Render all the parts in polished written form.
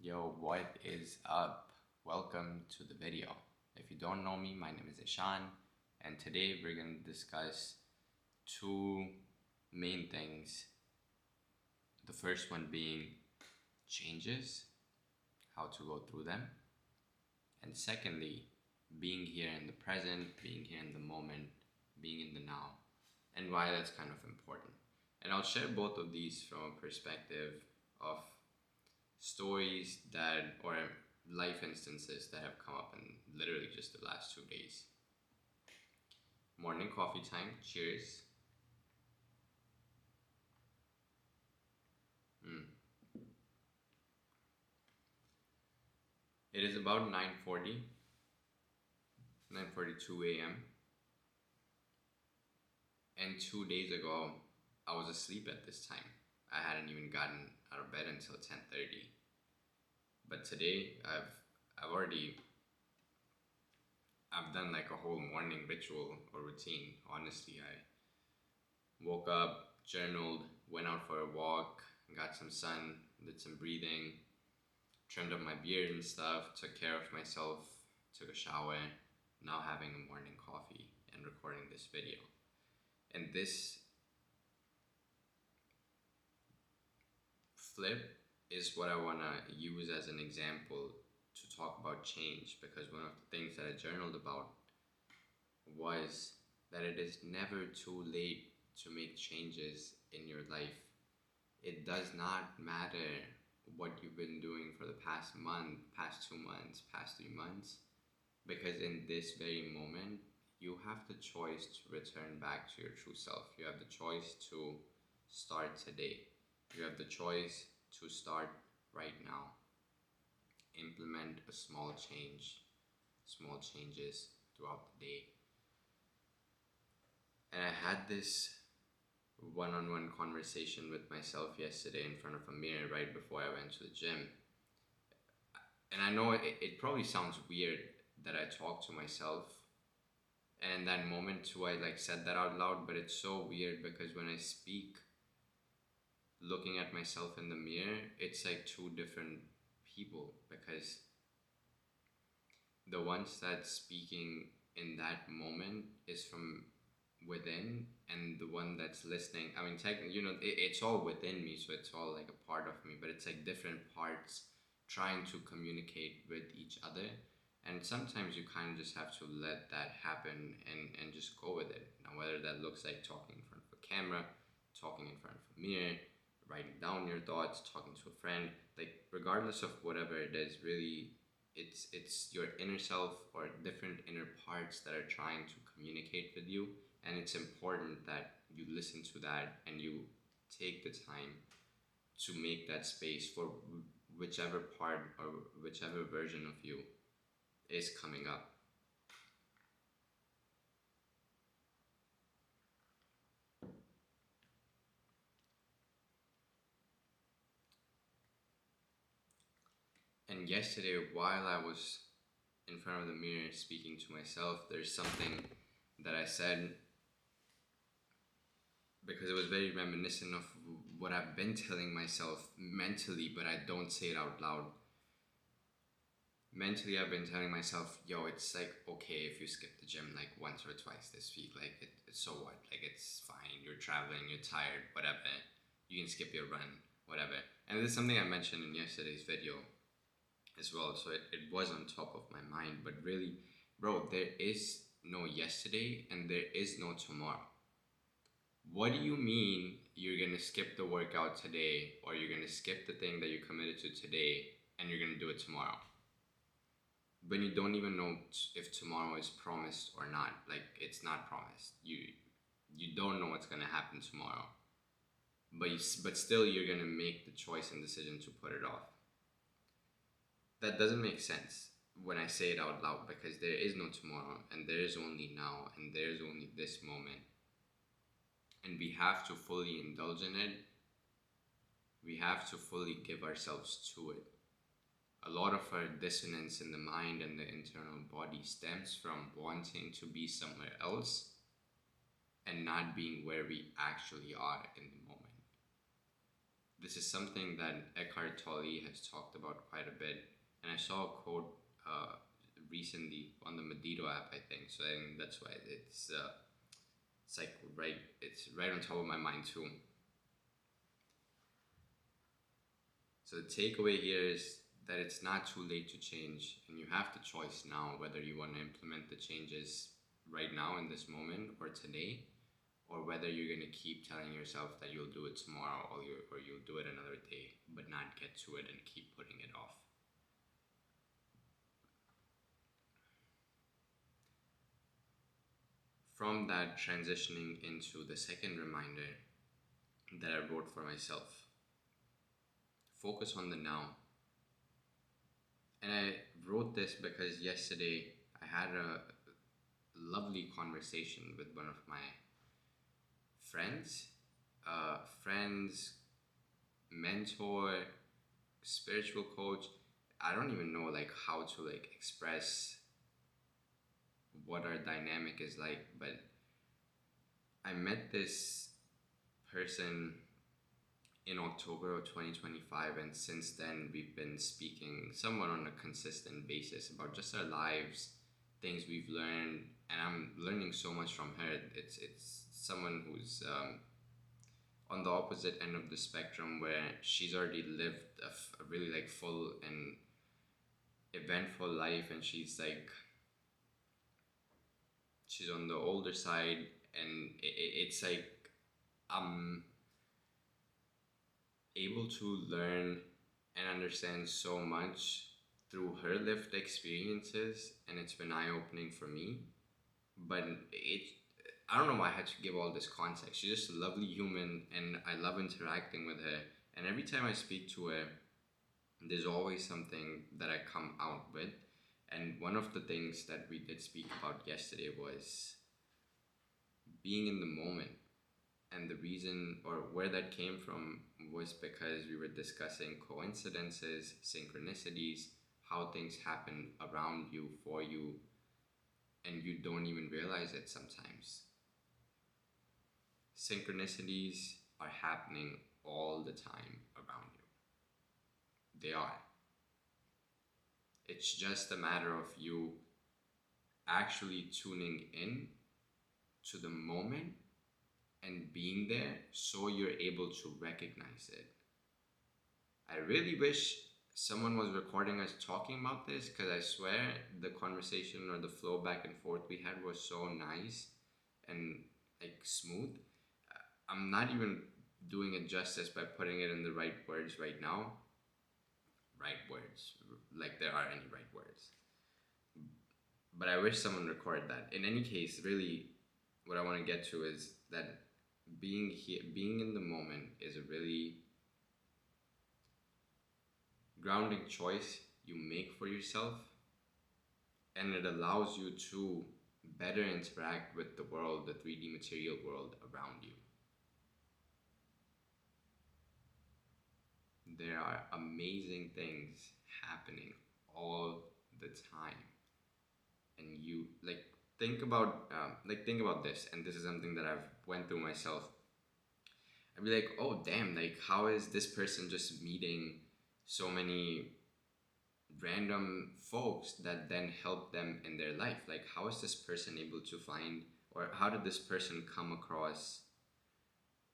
Yo, what is up? Welcome to the video. If you don't know me, my name is Ishan, and today we're going to discuss two main things. The first one being changes, how to go through them, and secondly, being here in the present, being here in the moment, being in the now, and why that's kind of important. And I'll share both of these from a perspective of stories that or life instances that have come up in literally just the last 2 days. Morning coffee time. Cheers. Mm. It is about 9:42 a.m. And 2 days ago, I was asleep at this time. I hadn't even gotten out of bed until 10:30. But today, I've done like a whole morning ritual or routine. Honestly, I woke up, journaled, went out for a walk, got some sun, did some breathing, trimmed up my beard and stuff, took care of myself, took a shower, now having a morning coffee and recording this video. And this flip is what I want to use as an example to talk about change, because one of the things that I journaled about was that it is never too late to make changes in your life. It does not matter what you've been doing for the past month, past 2 months, past 3 months, because in this very moment, you have the choice to return back to your true self. You have the choice to start today. You have the choice to start right now. Implement a small changes throughout the day. And I had this one-on-one conversation with myself yesterday in front of a mirror right before I went to the gym. And I know it probably sounds weird that I talk to myself, and in that moment too I said that out loud, but it's so weird because when I speak looking at myself in the mirror, it's like two different people, because the ones that's speaking in that moment is from within, and the one that's listening, I mean, technically, it's all within me, so it's all like a part of me, but it's like different parts trying to communicate with each other. And sometimes you kind of just have to let that happen and just go with it. Now, whether that looks like talking in front of a camera, talking in front of a mirror, writing down your thoughts, talking to a friend, like regardless of whatever it is, really, it's your inner self or different inner parts that are trying to communicate with you. And it's important that you listen to that and you take the time to make that space for whichever part or whichever version of you is coming up. And yesterday, while I was in front of the mirror speaking to myself, there's something that I said, because it was very reminiscent of what I've been telling myself mentally, but I don't say it out loud. Mentally, I've been telling myself, yo, it's like okay if you skip the gym like once or twice this week, like it's so what, like it's fine, you're traveling, you're tired, whatever, you can skip your run, whatever. And this is something I mentioned in yesterday's video as well, so it was on top of my mind. But really, bro, there is no yesterday and there is no tomorrow. What do you mean you're gonna skip the workout today, or you're gonna skip the thing that you committed to today and you're gonna do it tomorrow, when you don't even know if tomorrow is promised or not? Like, it's not promised. You don't know what's gonna happen tomorrow, but still you're gonna make the choice and decision to put it off. That doesn't make sense when I say it out loud, because there is no tomorrow and there is only now and there is only this moment, and we have to fully indulge in it. We have to fully give ourselves to it. A lot of our dissonance in the mind and the internal body stems from wanting to be somewhere else and not being where we actually are in the moment. this is something that Eckhart Tolle has talked about quite a bit. And I saw a quote recently on the Medito app, I think. So I think that's why it's like it's right on top of my mind too. So the takeaway here is that it's not too late to change, and you have the choice now whether you want to implement the changes right now in this moment or today, or whether you're going to keep telling yourself that you'll do it tomorrow or you'll do it another day, but not get to it and keep putting it off. From that, transitioning into the second reminder that I wrote for myself, focus on the now. And I wrote this because yesterday I had a lovely conversation with one of my friends, mentor, spiritual coach. I don't even know like how to like express what our dynamic is like, but I met this person in October of 2025, and since then we've been speaking somewhat on a consistent basis about just our lives, things we've learned, and I'm learning so much from her. It's someone who's on the opposite end of the spectrum, where she's already lived a really like full and eventful life, and she's on the older side, and it's like I'm able to learn and understand so much through her lived experiences, and it's been eye-opening for me. But I don't know why I had to give all this context. She's just a lovely human, and I love interacting with her, and every time I speak to her, there's always something that I come out with. And one of the things that we did speak about yesterday was being in the moment. And the reason or where that came from was because we were discussing coincidences, synchronicities, how things happen around you, for you, and you don't even realize it sometimes. Synchronicities are happening all the time around you. They are. It's just a matter of you actually tuning in to the moment and being there so you're able to recognize it. I really wish someone was recording us talking about this, because I swear the conversation or the flow back and forth we had was so nice and like smooth. I'm not even doing it justice by putting it in the right words right now. Right words, like there are any right words. But I wish someone recorded that. In any case, really what I want to get to is that being here, being in the moment, is a really grounding choice you make for yourself, and it allows you to better interact with the world, the 3D material world around you. There are amazing things happening all the time, and you think about this, and this is something that I've went through myself. I'd be like, oh damn, like how is this person just meeting so many random folks that then help them in their life? Like, how is this person able to find, or how did this person come across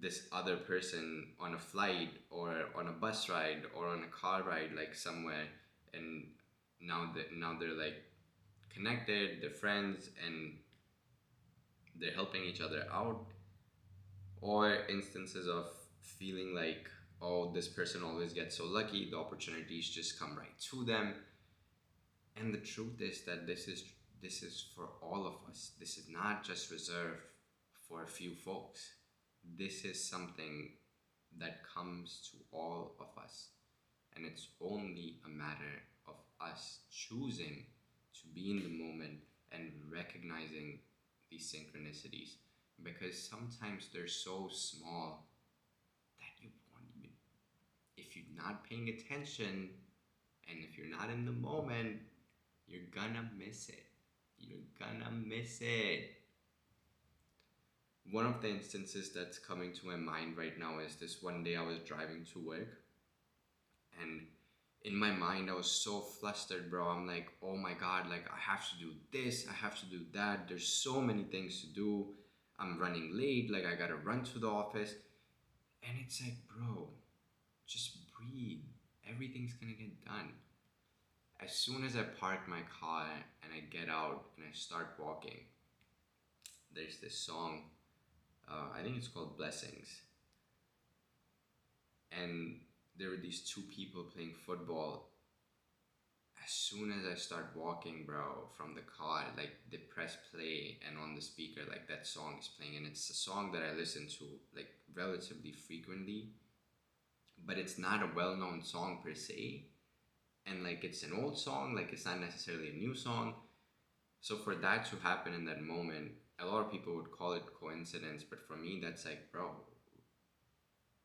this other person on a flight or on a bus ride or on a car ride, like somewhere, and now they're like connected, they're friends, and they're helping each other out. Or instances of feeling like, oh, this person always gets so lucky, the opportunities just come right to them. And the truth is that this is for all of us. This is not just reserved for a few folks. This is something that comes to all of us, and it's only a matter of us choosing to be in the moment and recognizing these synchronicities, because sometimes they're so small that you won't even, if you're not paying attention and if you're not in the moment, you're gonna miss it. You're gonna miss it. One of the instances that's coming to my mind right now is this one day I was driving to work, and in my mind I was so flustered, bro. I'm like, oh my god, like I have to do this, I have to do that. There's so many things to do. I'm running late, like I gotta run to the office. And it's like, bro, just breathe. Everything's gonna get done. As soon as I park my car and I get out and I start walking, there's this song, I think it's called Blessings. And there were these two people playing football. As soon as I start walking, bro, from the car, like they press play and on the speaker, like that song is playing. And it's a song that I listen to like relatively frequently, but it's not a well-known song per se. And like it's an old song, like it's not necessarily a new song. So for that to happen in that moment, a lot of people would call it coincidence, but for me that's like, bro,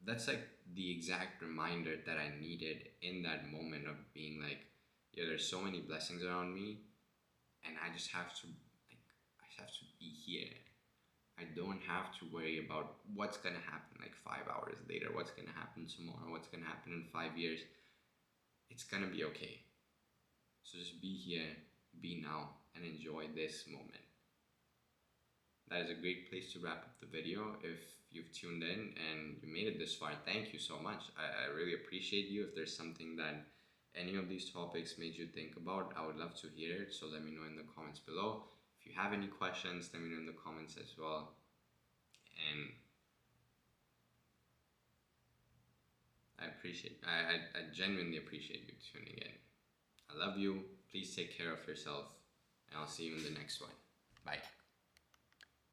that's like the exact reminder that I needed in that moment of being like, yeah, there's so many blessings around me, and I just have to be here. I don't have to worry about what's gonna happen like 5 hours later, what's gonna happen tomorrow, what's gonna happen in 5 years. It's gonna be okay. So just be here, be now, and enjoy this moment. That is a great place to wrap up the video. If you've tuned in and you made it this far, thank you so much. I really appreciate you. If there's something that any of these topics made you think about, I would love to hear it. So let me know in the comments below. If you have any questions, let me know in the comments as well. And I genuinely appreciate you tuning in. I love you. Please take care of yourself, and I'll see you in the next one. Bye.